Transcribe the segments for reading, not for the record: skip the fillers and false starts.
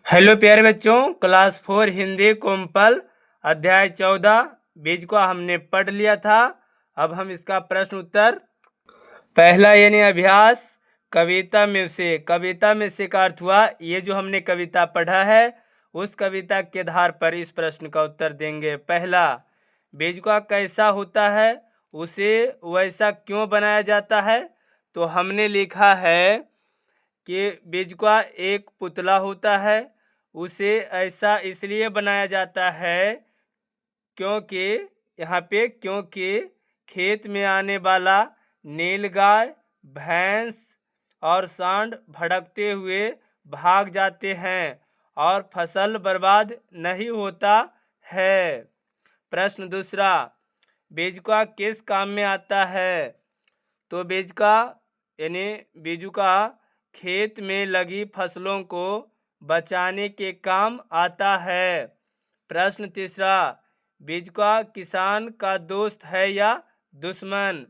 Hello प्यारे बच्चों, class 4 Hindi कोम्पल अध्याय 14 बीज को हमने पढ़ लिया था। अब हम इसका प्रश्न उत्तर पहला यानी अभ्यास कविता में से का अर्थ हुआ ये जो हमने कविता पढ़ा है उस कविता के आधार पर इस प्रश्न का उत्तर देंगे। पहला, बीज का कैसा होता है, उसे वैसा क्यों बनाया जाता है। तो हमने लिखा है कि बीज का एक पुतला होता है, उसे ऐसा इसलिए बनाया जाता है क्योंकि खेत में आने वाला नीलगाय, भैंस और सांड भड़कते हुए भाग जाते हैं और फसल बर्बाद नहीं होता है। प्रश्न दूसरा, बेजुका किस काम में आता है। तो बेजुका यानी बेजुका खेत में लगी फसलों को बचाने के काम आता है। प्रश्न तीसरा, बेजुका किसान का दोस्त है या दुश्मन।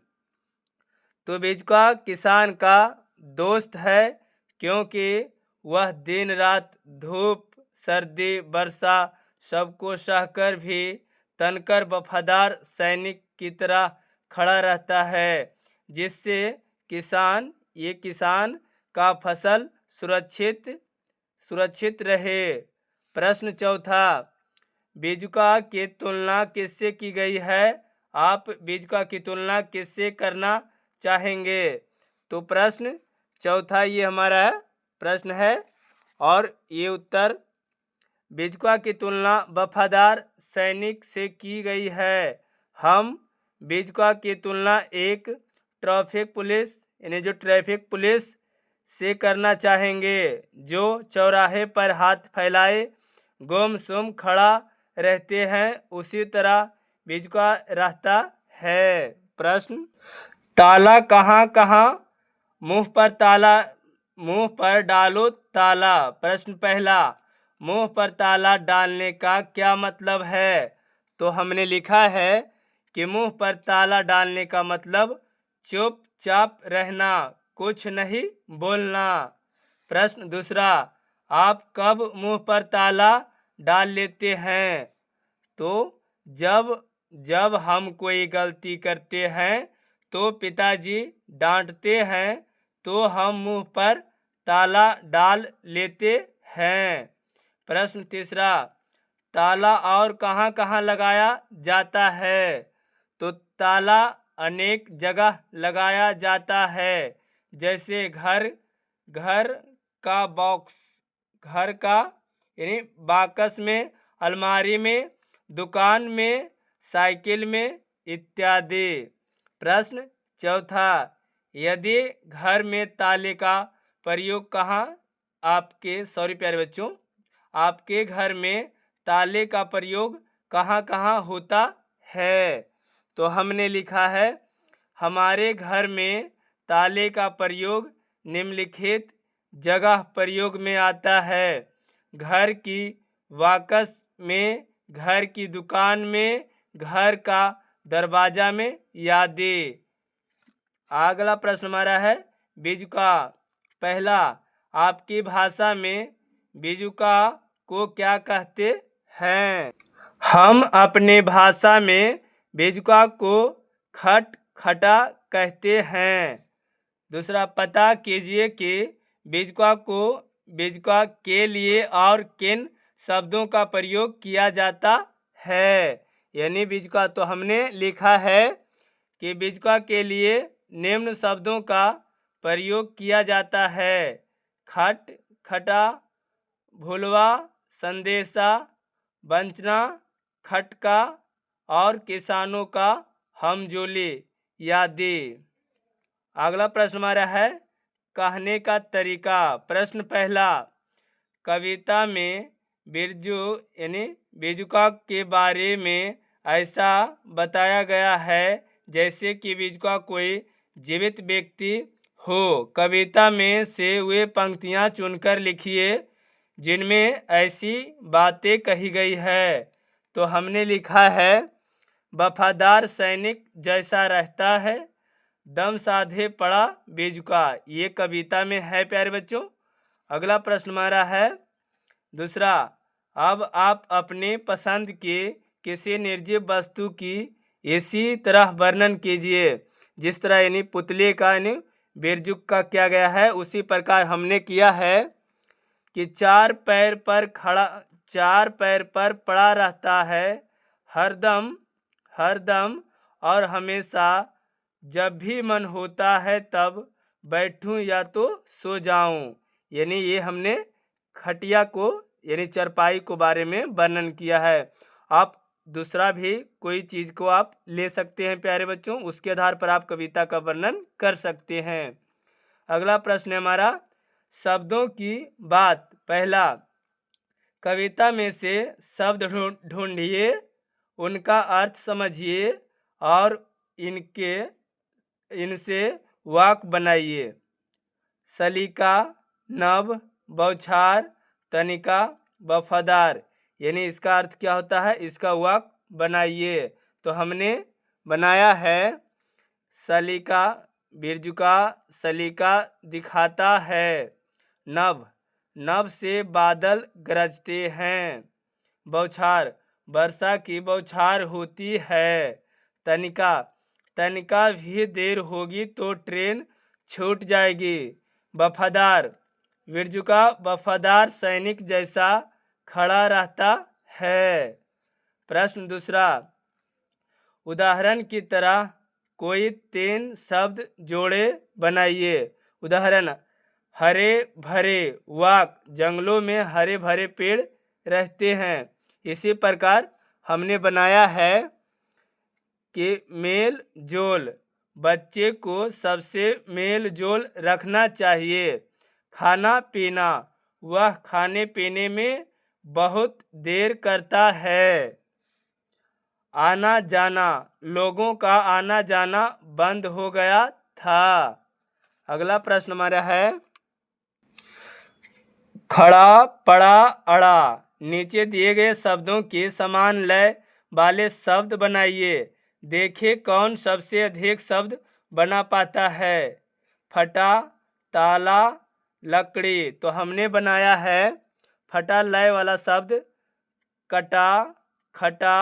तो बेजुका किसान का दोस्त है क्योंकि वह दिन रात धूप सर्दी वर्षा सबको सहकर भी तनकर वफादार सैनिक की तरह खड़ा रहता है, जिससे किसान का फसल सुरक्षित रहे। प्रश्न चौथा, बेजुका की तुलना किससे की गई है। आप बेजुका की तुलना किससे करना चाहेंगे। तो प्रश्न चौथा ये हमारा प्रश्न है और ये उत्तर बेजुका की तुलना वफादार सैनिक से की गई है। हम बेजुका की तुलना एक ट्रैफिक पुलिस से करना चाहेंगे, जो चौराहे पर हाथ फैलाए गुमसुम खड़ा रहते हैं, उसी तरह बेजुका रहता है। प्रश्न, ताला कहाँ कहाँ मुंह पर डालो ताला। प्रश्न पहला, मुंह पर ताला डालने का क्या मतलब है। तो हमने लिखा है कि मुंह पर ताला डालने का मतलब चुपचाप रहना, कुछ नहीं बोलना। प्रश्न दूसरा, आप कब मुंह पर ताला डाल लेते हैं। तो जब हम कोई गलती करते हैं तो पिताजी डांटते हैं तो हम मुंह पर ताला डाल लेते हैं। प्रश्न तीसरा, ताला और कहाँ कहाँ लगाया जाता है। तो ताला अनेक जगह लगाया जाता है, जैसे घर का बाकस में, अलमारी में, दुकान में, साइकिल में इत्यादि। प्रश्न चौथा, यदि घर में ताले का प्रयोग आपके घर में ताले का प्रयोग कहाँ कहाँ होता है। तो हमने लिखा है, हमारे घर में ताले का प्रयोग निम्नलिखित जगह प्रयोग में आता है। घर की बाकस में, घर की दुकान में, घर का दरवाजा में आदि। अगला प्रश्न हमारा है बेजुका। पहला, आपकी भाषा में बेजुका को क्या कहते हैं। हम अपने भाषा में बेजुका को खटा कहते हैं। दूसरा, पता कीजिए कि बेजुका के लिए और किन शब्दों का प्रयोग किया जाता है। यानी बेजुका तो हमने लिखा है कि बेजुका के लिए निम्न शब्दों का प्रयोग किया जाता है। खटा, भुलवा, संदेशा, वंचना, खटका और किसानों का हमजोली आदि। अगला प्रश्न हमारा है कहने का तरीका। प्रश्न पहला, कविता में बेजुका के बारे में ऐसा बताया गया है जैसे कि बेजुका कोई जीवित व्यक्ति हो। कविता में से वे पंक्तियां चुनकर लिखिए जिनमें ऐसी बातें कही गई है। तो हमने लिखा है, वफादार सैनिक जैसा रहता है, दम साधे पड़ा बेजुका। ये कविता में है प्यारे बच्चों। अगला प्रश्न हमारा है, दूसरा, अब आप अपने पसंद के किसी निर्जीव वस्तु की इसी तरह वर्णन कीजिए जिस तरह यानी पुतले का यानी बेरजुक का किया गया है, उसी प्रकार हमने किया है कि चार पैर पर पड़ा रहता है हरदम हरदम और हमेशा, जब भी मन होता है तब बैठूं या तो सो जाऊं। यानी ये हमने खटिया को यानी चरपाई को बारे में वर्णन किया है। आप दूसरा भी कोई चीज़ को आप ले सकते हैं प्यारे बच्चों, उसके आधार पर आप कविता का वर्णन कर सकते हैं। अगला प्रश्न है हमारा शब्दों की बात। पहला, कविता में से शब्द ढूंढिए, उनका अर्थ समझिए और इनसे वाक्य बनाइए। सलीका, नभ, बौछार, तनिका, वफादार, यानी इसका अर्थ क्या होता है, इसका वाक्य बनाइए। तो हमने बनाया है सलीका, बिरजुका सलीका दिखाता है। नभ, नभ से बादल गरजते हैं। बौछार, वर्षा की बौछार होती है। तनिका, तनिका भी देर होगी तो ट्रेन छूट जाएगी। वफादार, बिरजुका वफादार सैनिक जैसा खड़ा रहता है। प्रश्न दूसरा, उदाहरण की तरह कोई 3 शब्द जोड़े बनाइए। उदाहरण, हरे भरे वाक, जंगलों में हरे भरे पेड़ रहते हैं। इसी प्रकार हमने बनाया है कि मेल जोल, बच्चे को सबसे मेल जोल रखना चाहिए। खाना पीना, वह खाने पीने में बहुत देर करता है। आना जाना, लोगों का आना जाना बंद हो गया था। अगला प्रश्न हमारा है खड़ा पड़ा अड़ा, नीचे दिए गए शब्दों के समान लय वाले शब्द बनाइए। देखिए कौन सबसे अधिक शब्द बना पाता है। फटा, ताला, लकड़ी। तो हमने बनाया है फटा लय वाला शब्द कटा, खटा,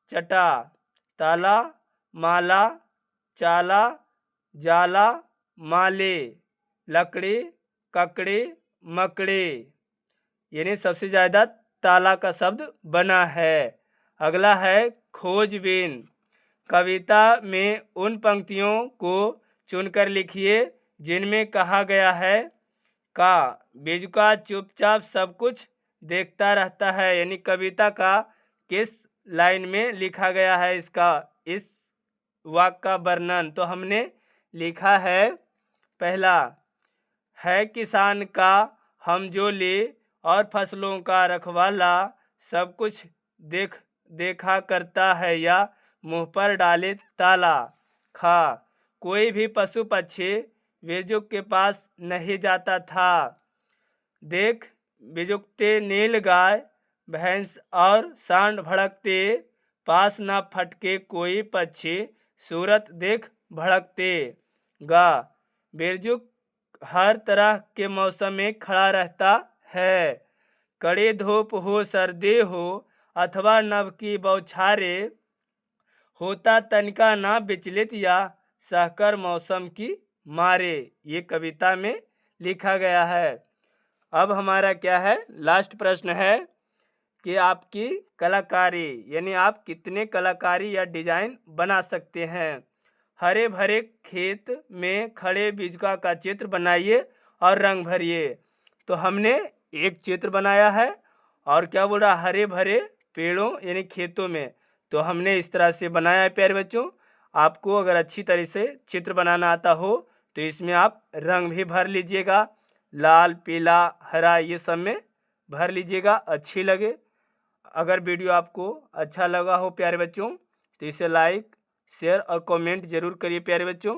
चटा। ताला, माला, चाला, जाला, माले। लकड़ी, ककड़ी, मकड़ी। यानी सबसे ज़्यादा ताला का शब्द बना है। अगला है खोजबीन। कविता में उन पंक्तियों को चुनकर लिखिए जिनमें कहा गया है का बेजुका चुपचाप सब कुछ देखता रहता है। यानी कविता का किस लाइन में लिखा गया है इसका इस वाक्य का वर्णन। तो हमने लिखा है पहला, है किसान का हमजोली और फसलों का रखवाला, सब कुछ देखा करता है या मुंह पर डाले ताला। खा, कोई भी पशु पक्षी बेजुक के पास नहीं जाता था। देख, बेजुकते नीलगाय भैंस और सांड भड़कते, पास न फटके कोई पक्षी सूरत देख भड़कते। गा, बेजुक हर तरह के मौसम में खड़ा रहता है। कड़ी धूप हो, सर्दी हो अथवा नभ की बौछारे, होता तनिका ना विचलित या सहकर मौसम की मारे। ये कविता में लिखा गया है। अब हमारा क्या है, लास्ट प्रश्न है कि आपकी कलाकारी यानी आप कितने कलाकारी या डिजाइन बना सकते हैं। हरे भरे खेत में खड़े बिजुका का चित्र बनाइए और रंग भरिए। तो हमने एक चित्र बनाया है और क्या बोल रहा, हरे भरे पेड़ों यानी खेतों में। तो हमने इस तरह से बनाया है प्यारे बच्चों। आपको अगर अच्छी तरह से चित्र बनाना आता हो तो इसमें आप रंग भी भर लीजिएगा, लाल, पीला, हरा, ये सब में भर लीजिएगा, अच्छी लगे। अगर वीडियो आपको अच्छा लगा हो प्यारे बच्चों तो इसे लाइक, शेयर और कमेंट जरूर करिए प्यारे बच्चों।